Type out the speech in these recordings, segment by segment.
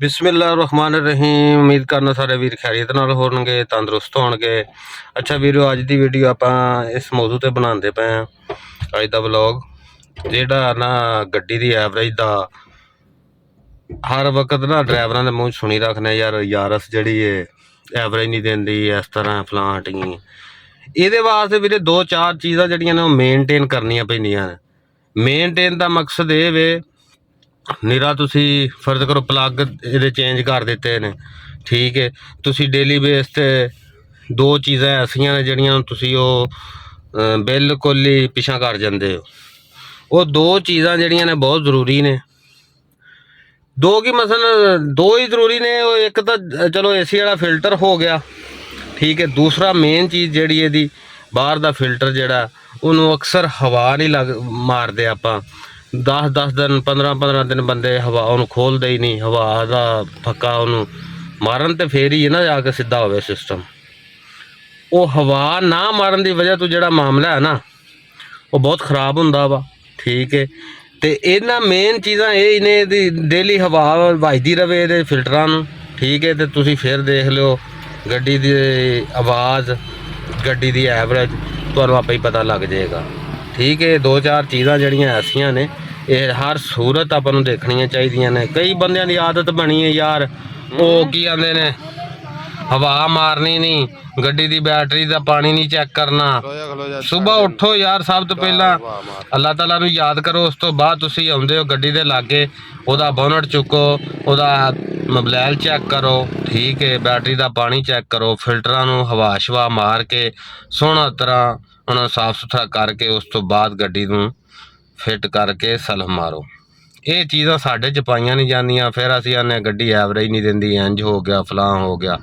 बिस्मिल्लाहिर्रहमानिर्रहीम। उम्मीद करना सारे वीर खैरियत नाल होणगे, तंदुरुस्त होणगे। अच्छा वीरो, अज दी वीडियो आपां इस मौजू ते बनांदे पे हैं। अज दा व्लॉग जेड़ा ना गड्डी दी एवरेज दा हर वक्त ना ड्राइवरां दे मूंह सुनी रखने, यार यारस जेह्ड़ी है एवरेज नहीं देंदी, इस तरह फलां टिंगी। ਇਹਦੇ ਵਾਸਤੇ ਵੀਰੇ ਦੋ ਚਾਰ ਚੀਜ਼ਾਂ ਜਿਹੜੀਆਂ ਨੇ ਉਹ ਮੇਨਟੇਨ ਕਰਨੀਆਂ ਪੈਂਦੀਆਂ ਨੇ। ਮੇਨਟੇਨ ਦਾ ਮਕਸਦ ਇਹ ਵੇ, ਨਿਰਾ ਤੁਸੀਂ ਫਰਜ਼ ਕਰੋ ਪਲੱਗ ਇਹਦੇ ਚੇਂਜ ਕਰ ਦਿੱਤੇ ਨੇ, ਠੀਕ ਹੈ, ਤੁਸੀਂ ਡੇਲੀ ਬੇਸ ਤੇ ਦੋ ਚੀਜ਼ਾਂ ਐਸੀਆਂ ਨੇ ਜਿਹੜੀਆਂ ਤੁਸੀਂ ਉਹ ਬਿਲਕੁਲ ਹੀ ਪਿੱਛਾ ਕਰ ਜਾਂਦੇ ਹੋ। ਉਹ ਦੋ ਚੀਜ਼ਾਂ ਜਿਹੜੀਆਂ ਨੇ ਬਹੁਤ ਜ਼ਰੂਰੀ ਨੇ। ਦੋ ਕੀ ਮਸਲਨ ਦੋ ਹੀ ਜ਼ਰੂਰੀ ਨੇ। ਉਹ ਇੱਕ ਤਾਂ ਚਲੋ ਏਸੀ ਵਾਲਾ ਫਿਲਟਰ ਹੋ ਗਿਆ, ठीक है। दूसरा मेन चीज़ जी ਇਹਦੀ बाहर का फिल्टर जोड़ा उन्होंने अक्सर हवा नहीं लग मारते। आप 10-10 दिन 15-15 दिन बंदे हवा उन्होंने खोलते ही नहीं। हवा का फक्का उन्होंने मारन तो फिर ही है ना जाके सीधा हो सिस्टम। वो हवा ना मारन की वजह तो जोड़ा मामला है ना वो बहुत खराब होंदा वा, ठीक है। तो इन्हां मेन चीज़ां ये ने डेली हवा वजदी रवे ये फिल्टरां नूं, ठीक है। तो तुसीं फिर देख लो गड्डी की आवाज़, गड्डी की एवरेज तुहानूं आपे ही पता लग जाएगा, ठीक है। दो चार चीज़ां जिहड़ियां ऐसियां ने ये हर सूरत आपां नूं देखणियां चाहीदियां ने। कई बंदियां दी आदत बनी है यार, वो की आंदे ने हवा मारनी नहीं, गड्डी की बैटरी का पानी नहीं चैक करना। सुबह उठो यार, सब तो पहला अल्लाह ताला नूं याद करो, उस तो बाद तुसीं आउंदे हो गड्डी दे लागे, उहदा बोनट चुको, उहदा मोबाइल चैक करो, ठीक है, बैटरी का पानी चैक करो, फिल्टरां नूं हवा शवा मार के सोहना तरह उन्हां साफ सुथरा करके उस तो बाद गड्डी नूं फिट करके सलफ मारो। ये चीज़ां साडे च पाईयां नहीं जांदियां। फिर असीं आने गड्डी एवरेज नहीं देंदी, इंज हो गया फलां हो गया।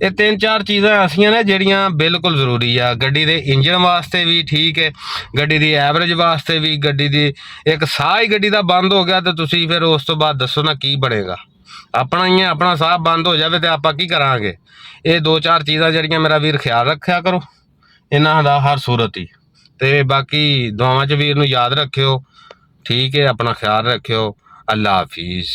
ये तीन चार चीज़ां ऐसियां ने जिहड़ियां बिल्कुल जरूरी आ गड्डी दे इंजन वास्ते भी, ठीक है, गड्डी दी एवरेज वास्ते भी। गड्डी दी एक साह ही गड्डी दा बंद हो गया तो तुसीं फिर उस तो बाद दसो ना की बनेगा। अपना ही अपना साह बंद हो जाए तो आपां की करांगे। ये दो चार चीज़ां जिहड़ियां मेरा वीर ख्याल रखा करो इन्हां दा हर सूरत ही। ते बाकी दुआवां च वीर नूं याद रखियो, ठीक है। अपना ख्याल रखियो। अल्लाह हाफिज़।